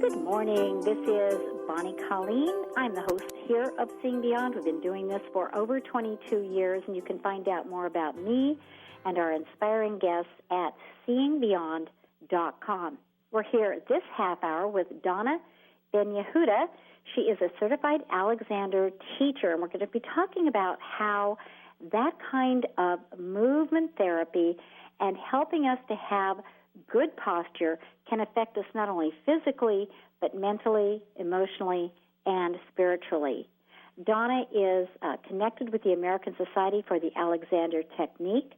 Good morning. This is Bonnie Colleen. I'm the host here of Seeing Beyond. We've been doing this for over 22 years, and you can find out more about me and our inspiring guests at seeingbeyond.com. We're here this half hour with Donna Ben-Yehuda. She is a certified Alexander teacher, and we're going to be talking about how that kind of movement therapy and helping us to have good posture can affect us not only physically, but mentally, emotionally, and spiritually. Donna is connected with the American Society for the Alexander Technique.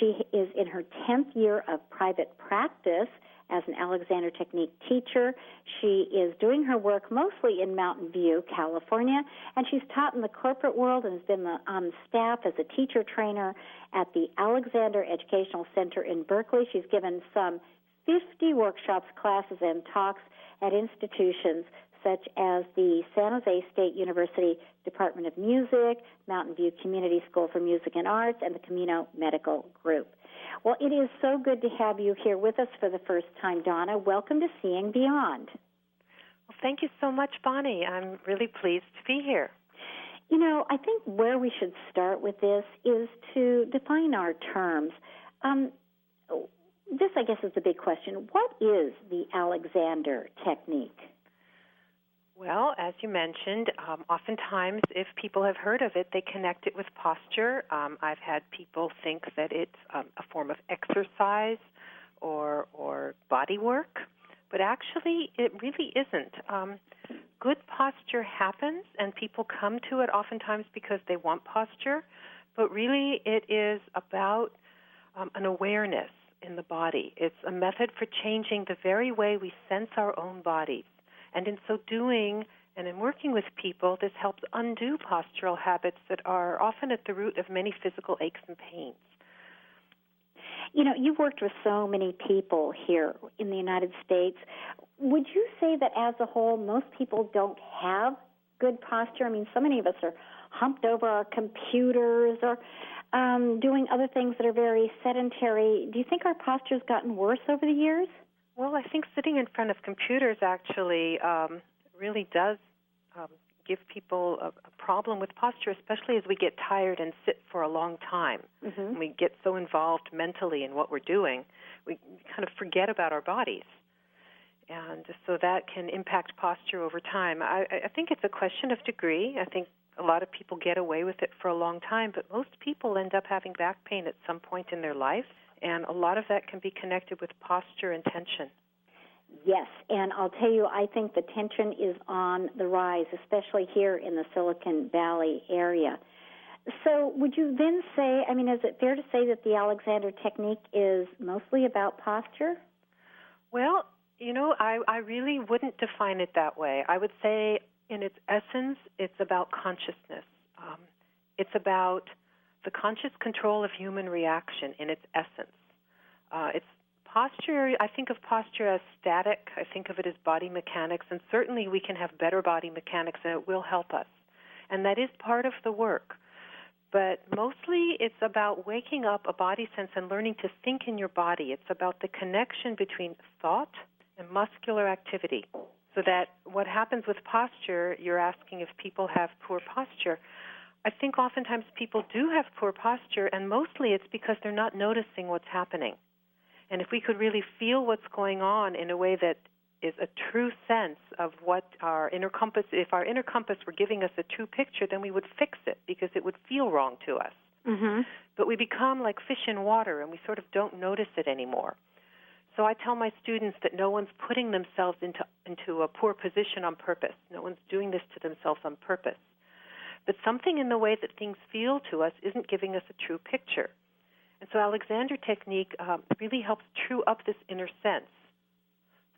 She is in her 10th year of private practice as an Alexander Technique teacher. She is doing her work mostly in Mountain View, California, and she's taught in the corporate world and has been on staff as a teacher trainer at the Alexander Educational Center in Berkeley. She's given some 50 workshops, classes, and talks at institutions such as the San Jose State University Department of Music, Mountain View Community School for Music and Arts, and the Camino Medical Group. Well, it is so good to have you here with us for the first time, Donna. Welcome to Seeing Beyond. Well, thank you so much, Bonnie. I'm really pleased to be here. You know, I think where we should start with this is to define our terms. This, I guess, is the big question. What is the Alexander Technique? Well, as you mentioned, oftentimes if people have heard of it, they connect it with posture. I've had people think that it's a form of exercise or body work, but actually it really isn't. Good posture happens, and people come to it oftentimes because they want posture, but really it is about an awareness in the body. It's a method for changing the very way we sense our own bodies. And in so doing, and in working with people, this helps undo postural habits that are often at the root of many physical aches and pains. You know, you've worked with so many people here in the United States. Would you say that as a whole, most people don't have good posture? I mean, so many of us are humped over our computers or doing other things that are very sedentary. Do you think our posture's gotten worse over the years? Well, I think sitting in front of computers actually really does give people a problem with posture, especially as we get tired and sit for a long time. Mm-hmm. And we get so involved mentally in what we're doing, we kind of forget about our bodies. And so that can impact posture over time. I think it's a question of degree. I think a lot of people get away with it for a long time, but most people end up having back pain at some point in their life. And a lot of that can be connected with posture and tension. Yes, and I'll tell you, I think the tension is on the rise, especially here in the Silicon Valley area. So would you then say, I mean, is it fair to say that the Alexander Technique is mostly about posture? Well, you know, I really wouldn't define it that way. I would say in its essence, it's about consciousness. It's about the conscious control of human reaction in its essence. It's posture. I think of posture as static. I think of it as body mechanics, and certainly we can have better body mechanics, and it will help us. And that is part of the work. But mostly it's about waking up a body sense and learning to think in your body. It's about the connection between thought and muscular activity. So that what happens with posture, you're asking if people have poor posture. I think oftentimes people do have poor posture, and mostly it's because they're not noticing what's happening. And if we could really feel what's going on in a way that is a true sense of what our inner compass, if our inner compass were giving us a true picture, then we would fix it because it would feel wrong to us. Mm-hmm. But we become like fish in water, and we sort of don't notice it anymore. So I tell my students that no one's putting themselves into a poor position on purpose. No one's doing this to themselves on purpose. But something in the way that things feel to us isn't giving us a true picture. And so Alexander Technique really helps true up this inner sense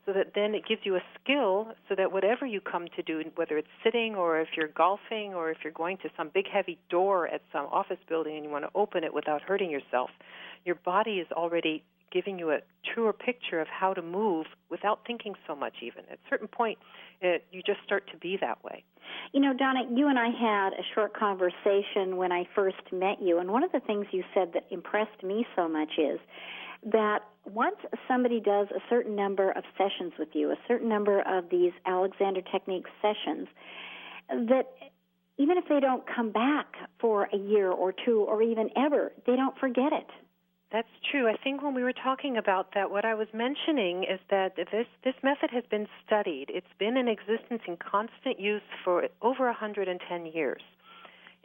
so that then it gives you a skill so that whatever you come to do, whether it's sitting or if you're golfing or if you're going to some big heavy door at some office building and you want to open it without hurting yourself, your body is already giving you a truer picture of how to move without thinking so much even. At a certain point, you just start to be that way. You know, Donna, you and I had a short conversation when I first met you, and one of the things you said that impressed me so much is that once somebody does a certain number of sessions with you, a certain number of these Alexander Technique sessions, that even if they don't come back for a year or two or even ever, they don't forget it. That's true. I think when we were talking about that, what I was mentioning is that this method has been studied. It's been in existence in constant use for over 110 years.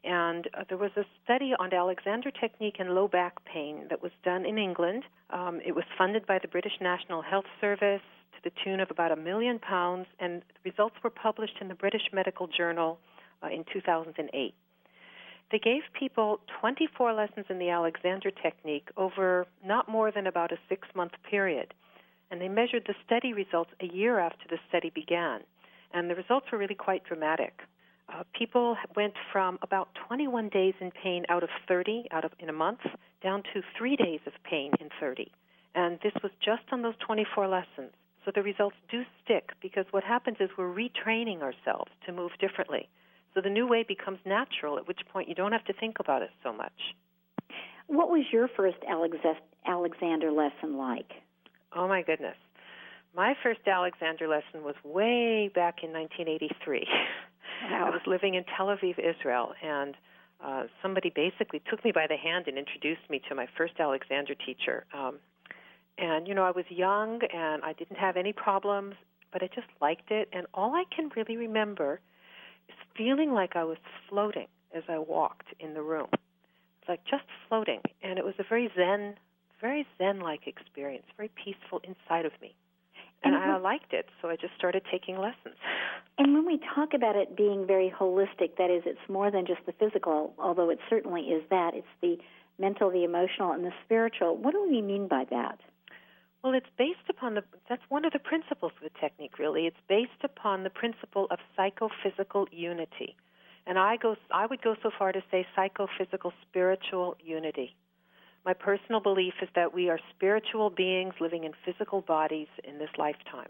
And there was a study on Alexander Technique and low back pain that was done in England. It was funded by the British National Health Service to the tune of about £1 million, and the results were published in the British Medical Journal in 2008. They gave people 24 lessons in the Alexander Technique over not more than about a 6-month period. And they measured the study results a year after the study began. And the results were really quite dramatic. People went from about 21 days in pain out of 30 in a month down to 3 days of pain in 30. And this was just on those 24 lessons. So the results do stick because what happens is we're retraining ourselves to move differently. So the new way becomes natural, at which point you don't have to think about it so much. What was your first Alexander lesson like? Oh, my goodness. My first Alexander lesson was way back in 1983. Wow. I was living in Tel Aviv, Israel, and somebody basically took me by the hand and introduced me to my first Alexander teacher. And, you know, I was young, and I didn't have any problems, but I just liked it. And all I can really remember is feeling like I was floating as I walked in the room. Like just floating. And it was a very Zen-like experience, very peaceful inside of me. And I liked it, so I just started taking lessons. And when we talk about it being very holistic, that is, it's more than just the physical, although it certainly is that. It's the mental, the emotional, and the spiritual. What do we mean by that? Well, it's based upon that's one of the principles of the technique, really. It's based upon the principle of psychophysical unity. And I would go so far to say psychophysical spiritual unity. My personal belief is that we are spiritual beings living in physical bodies in this lifetime.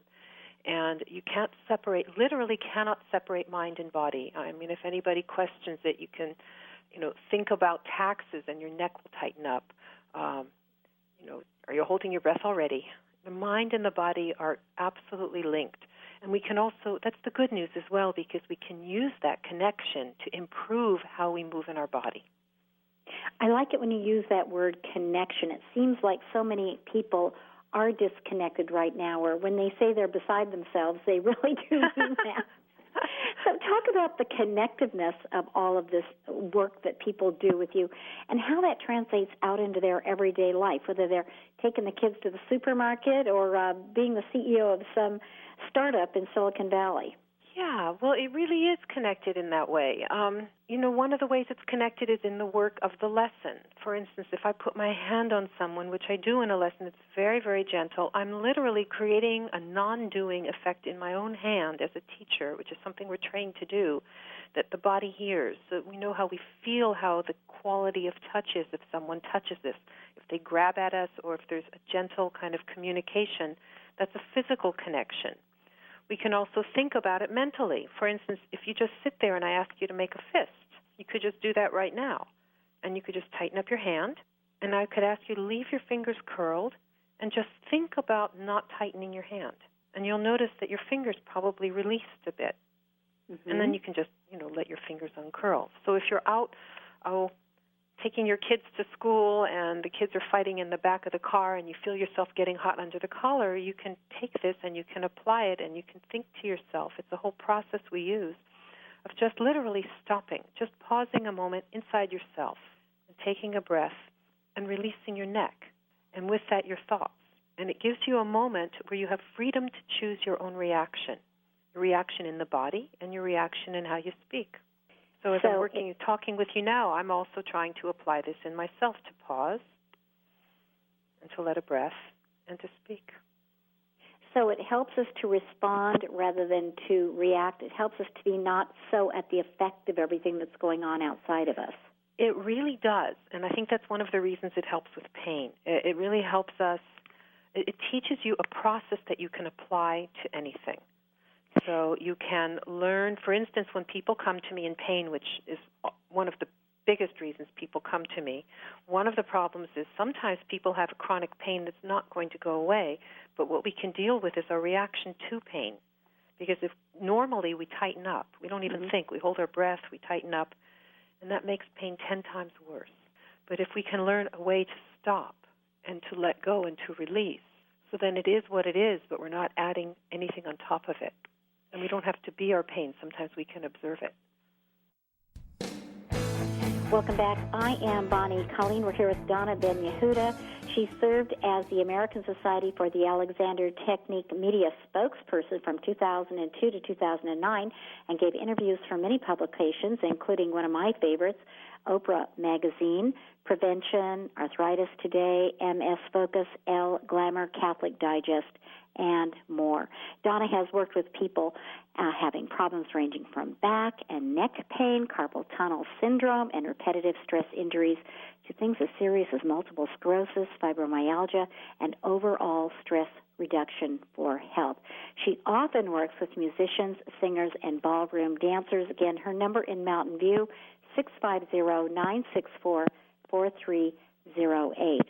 And you can't literally cannot separate mind and body. I mean, if anybody questions it, you can, think about taxes and your neck will tighten up. Are you holding your breath already? The mind and the body are absolutely linked. And we can also, that's the good news as well, because we can use that connection to improve how we move in our body. I like it when you use that word connection. It seems like so many people are disconnected right now, or when they say they're beside themselves, they really do mean that. So talk about the connectiveness of all of this work that people do with you and how that translates out into their everyday life, whether they're taking the kids to the supermarket or being the CEO of some startup in Silicon Valley. Yeah, well, it really is connected in that way. One of the ways it's connected is in the work of the lesson. For instance, if I put my hand on someone, which I do in a lesson, it's very, very gentle, I'm literally creating a non-doing effect in my own hand as a teacher, which is something we're trained to do, that the body hears. So we know how we feel, how the quality of touch is if someone touches this. If they grab at us or if there's a gentle kind of communication, that's a physical connection. We can also think about it mentally. For instance, if you just sit there and I ask you to make a fist, you could just do that right now. And you could just tighten up your hand, and I could ask you to leave your fingers curled and just think about not tightening your hand. And you'll notice that your fingers probably released a bit. Mm-hmm. And then you can just, let your fingers uncurl. So if you're out, taking your kids to school and the kids are fighting in the back of the car and you feel yourself getting hot under the collar, you can take this and you can apply it and you can think to yourself. It's a whole process we use of just literally stopping, just pausing a moment inside yourself and taking a breath and releasing your neck. And with that, your thoughts. And it gives you a moment where you have freedom to choose your own reaction, your reaction in the body and your reaction in how you speak. So as I'm talking with you now, I'm also trying to apply this in myself, to pause and to let a breath and to speak. So it helps us to respond rather than to react. It helps us to be not so at the effect of everything that's going on outside of us. It really does, and I think that's one of the reasons it helps with pain. It really helps us it teaches you a process that you can apply to anything. So you can learn, for instance, when people come to me in pain, which is one of the biggest reasons people come to me, one of the problems is sometimes people have a chronic pain that's not going to go away, but what we can deal with is our reaction to pain. Because if normally we tighten up, we don't even think, we hold our breath, we tighten up, and that makes pain 10 times worse. But if we can learn a way to stop and to let go and to release, so then it is what it is, but we're not adding anything on top of it. And we don't have to be our pain. Sometimes we can observe it. Welcome back. I am Bonnie Colleen. We're here with Donna Ben-Yehuda. She served as the American Society for the Alexander Technique media spokesperson from 2002 to 2009 and gave interviews for many publications, including one of my favorites, Oprah Magazine, Prevention, Arthritis Today, MS Focus, Elle, Glamour, Catholic Digest, and more. Donna has worked with people having problems ranging from back and neck pain, carpal tunnel syndrome, and repetitive stress injuries to things as serious as multiple sclerosis, fibromyalgia, and overall stress reduction for health. She often works with musicians, singers, and ballroom dancers. Again, her number in Mountain View, 650-964-4308.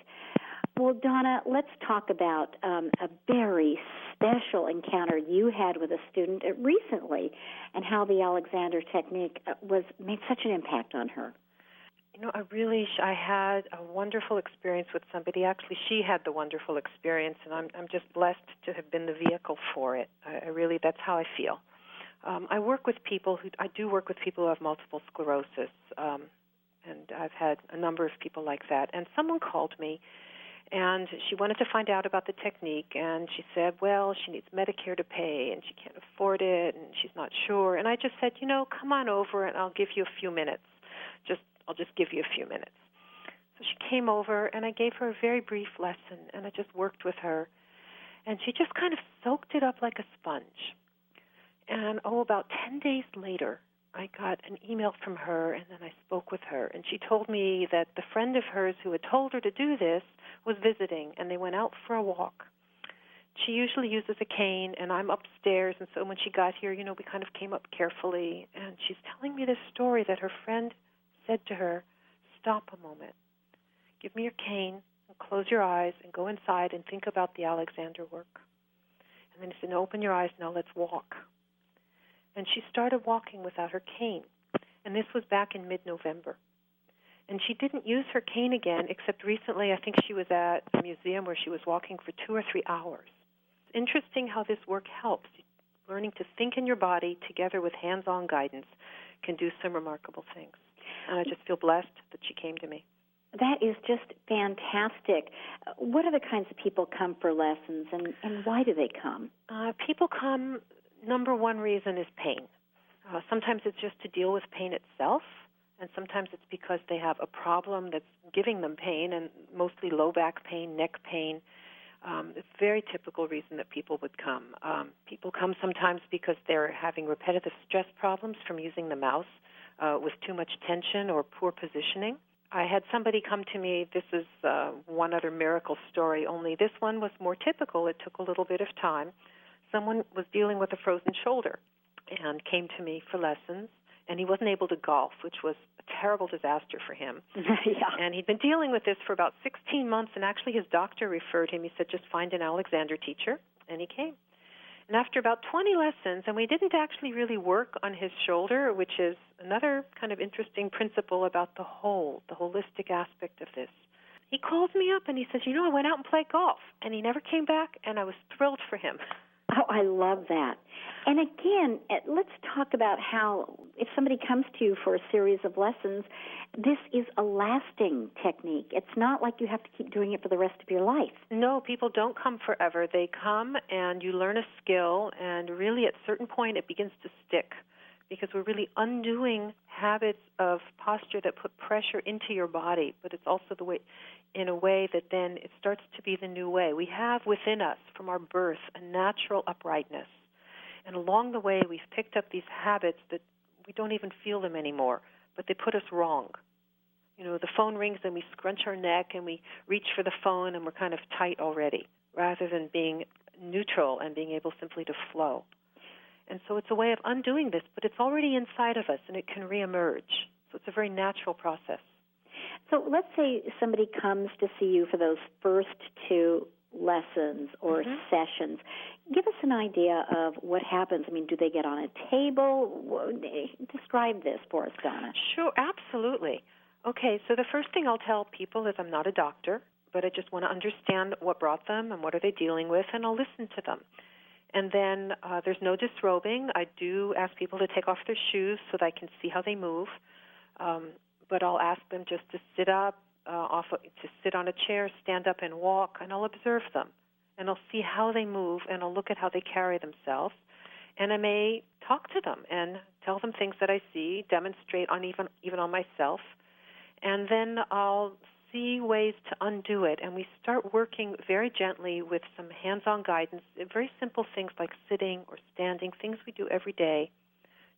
Well, Donna, let's talk about a very special encounter you had with a student recently and how the Alexander Technique made such an impact on her. You know, I had a wonderful experience with somebody. Actually, she had the wonderful experience, and I'm just blessed to have been the vehicle for it. That's how I feel. I do work with people who have multiple sclerosis, and I've had a number of people like that. And someone called me, and she wanted to find out about the technique, and she said, well, she needs Medicare to pay, and she can't afford it, and she's not sure. And I just said, come on over, and I'll give you a few minutes. I'll just give you a few minutes. So she came over, and I gave her a very brief lesson, and I just worked with her. And she just kind of soaked it up like a sponge. And, about 10 days later, I got an email from her, and then I spoke with her. And she told me that the friend of hers who had told her to do this was visiting, and they went out for a walk. She usually uses a cane, and I'm upstairs, and so when she got here, we kind of came up carefully. And she's telling me this story that her friend said to her, stop a moment, give me your cane, and close your eyes, and go inside and think about the Alexander work. And then he said, no, open your eyes, now let's walk. And she started walking without her cane. And this was back in mid-November. And she didn't use her cane again, except recently I think she was at a museum where she was walking for 2 or 3 hours. It's interesting how this work helps. Learning to think in your body together with hands-on guidance can do some remarkable things. And I just feel blessed that she came to me. That is just fantastic. What other kinds of people come for lessons, and why do they come? People come, number one reason is pain. Sometimes it's just to deal with pain itself, and sometimes it's because they have a problem that's giving them pain, and mostly low back pain, neck pain. It's a very typical reason that people would come. People come sometimes because they're having repetitive stress problems from using the mouse with too much tension or poor positioning. I had somebody come to me, this is one other miracle story, only this one was more typical. It took a little bit of time. Someone was dealing with a frozen shoulder and came to me for lessons, and he wasn't able to golf, which was a terrible disaster for him. Yeah. And he'd been dealing with this for about 16 months, and actually his doctor referred him. He said, just find an Alexander teacher, and he came. And after about 20 lessons, and we didn't actually really work on his shoulder, which is another kind of interesting principle about the holistic aspect of this. He calls me up and he says, I went out and played golf, and he never came back, and I was thrilled for him. Oh, I love that. And again, let's talk about how if somebody comes to you for a series of lessons, this is a lasting technique. It's not like you have to keep doing it for the rest of your life. No, people don't come forever. They come and you learn a skill, and really at a certain point it begins to stick because we're really undoing habits of posture that put pressure into your body, but it's also the way, in a way that then it starts to be the new way. We have within us, from our birth, a natural uprightness. And along the way, we've picked up these habits that we don't even feel them anymore, but they put us wrong. The phone rings and we scrunch our neck and we reach for the phone and we're kind of tight already, rather than being neutral and being able simply to flow. And so it's a way of undoing this, but it's already inside of us, and it can reemerge. So it's a very natural process. So let's say somebody comes to see you for those first two lessons or sessions. Give us an idea of what happens. I mean, do they get on a table? Describe this for us, Donna. Sure, absolutely. Okay, so the first thing I'll tell people is I'm not a doctor, but I just want to understand what brought them and what are they dealing with, and I'll listen to them. And then there's no disrobing. I do ask people to take off their shoes so that I can see how they move. But I'll ask them just to sit up, to sit on a chair, stand up and walk, and I'll observe them. And I'll see how they move, and I'll look at how they carry themselves. And I may talk to them and tell them things that I see, demonstrate on even on myself. And then I'll see ways to undo it. And we start working very gently with some hands-on guidance, very simple things like sitting or standing, things we do every day,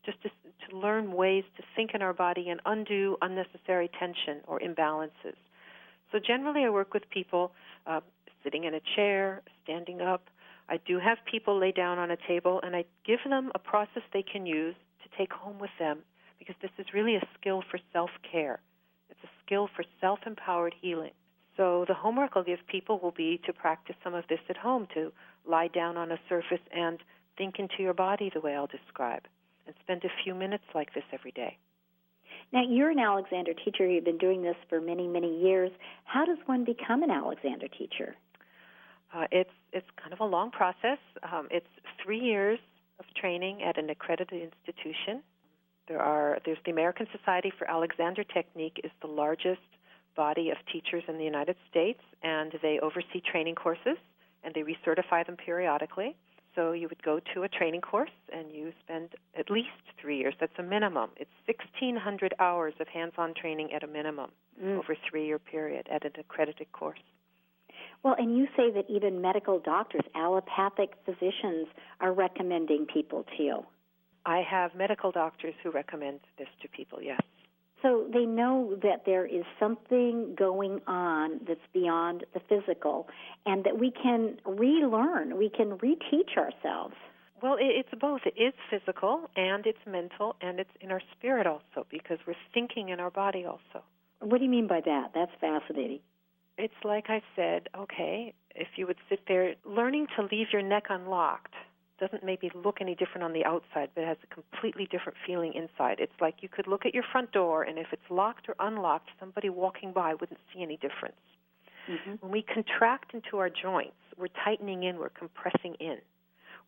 just to learn ways to think in our body and undo unnecessary tension or imbalances. So generally I work with people sitting in a chair, standing up. I do have people lay down on a table, and I give them a process they can use to take home with them, because this is really a skill for self-care. It's a skill for self-empowered healing. So the homework I'll give people will be to practice some of this at home, to lie down on a surface and think into your body the way I'll describe, and spend a few minutes like this every day. Now, you're an Alexander teacher. You've been doing this for many, many years. How does one become an Alexander teacher? It's kind of a long process. It's 3 years of training at an accredited institution. There's the American Society for Alexander Technique is the largest body of teachers in the United States, and they oversee training courses, and they recertify them periodically. So you would go to a training course, and you spend at least 3 years. That's a minimum. It's 1,600 hours of hands-on training at a minimum over a 3-year period at an accredited course. Well, and you say that even medical doctors, allopathic physicians, are recommending people to you. I have medical doctors who recommend this to people, yes. So they know that there is something going on that's beyond the physical, and that we can relearn, we can reteach ourselves. Well, it's both. It is physical, and it's mental, and it's in our spirit also, because we're thinking in our body also. What do you mean by that? That's fascinating. It's like I said, okay, if you would sit there, learning to leave your neck unlocked doesn't maybe look any different on the outside, but it has a completely different feeling inside. It's like you could look at your front door, and if it's locked or unlocked, somebody walking by wouldn't see any difference. Mm-hmm. When we contract into our joints, we're tightening in, we're compressing in.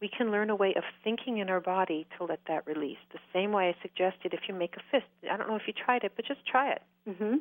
We can learn a way of thinking in our body to let that release. The same way I suggested if you make a fist. I don't know if you tried it, but just try it. Mm-hmm.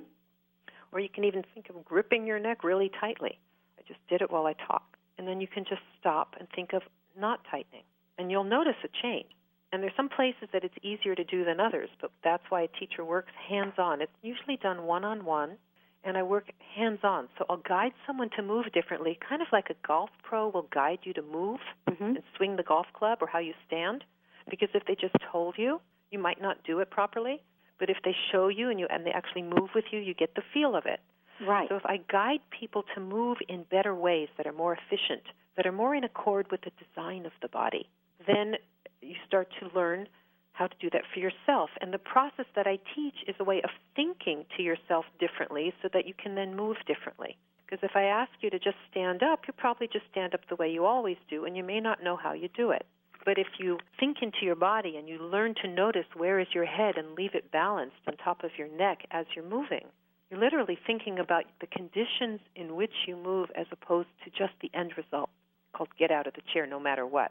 Or you can even think of gripping your neck really tightly. I just did it while I talked. And then you can just stop and think of not tightening. And you'll notice a change. And there's some places that it's easier to do than others, but that's why a teacher works hands-on. It's usually done one-on-one, and I work hands-on. So I'll guide someone to move differently, kind of like a golf pro will guide you to move and swing the golf club or how you stand. Because if they just told you, you might not do it properly. But if they show you and they actually move with you, you get the feel of it. Right. So if I guide people to move in better ways that are more efficient, that are more in accord with the design of the body, then you start to learn how to do that for yourself. And the process that I teach is a way of thinking to yourself differently so that you can then move differently. Because if I ask you to just stand up, you'll probably just stand up the way you always do, and you may not know how you do it. But if you think into your body and you learn to notice where is your head and leave it balanced on top of your neck as you're moving, you're literally thinking about the conditions in which you move as opposed to just the end result, called get out of the chair no matter what.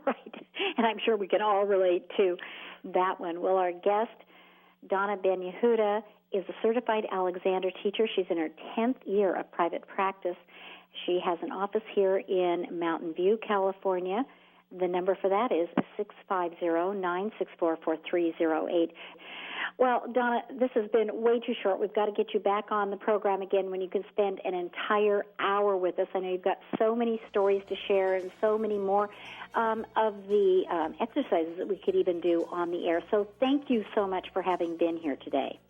Right. And I'm sure we can all relate to that one. Well, our guest, Donna Ben-Yehuda, is a certified Alexander teacher. She's in her 10th year of private practice. She has an office here in Mountain View, California. The number for that is 650-964-4308. Well, Donna, this has been way too short. We've got to get you back on the program again when you can spend an entire hour with us. I know you've got so many stories to share and so many more of the exercises that we could even do on the air. So thank you so much for having been here today.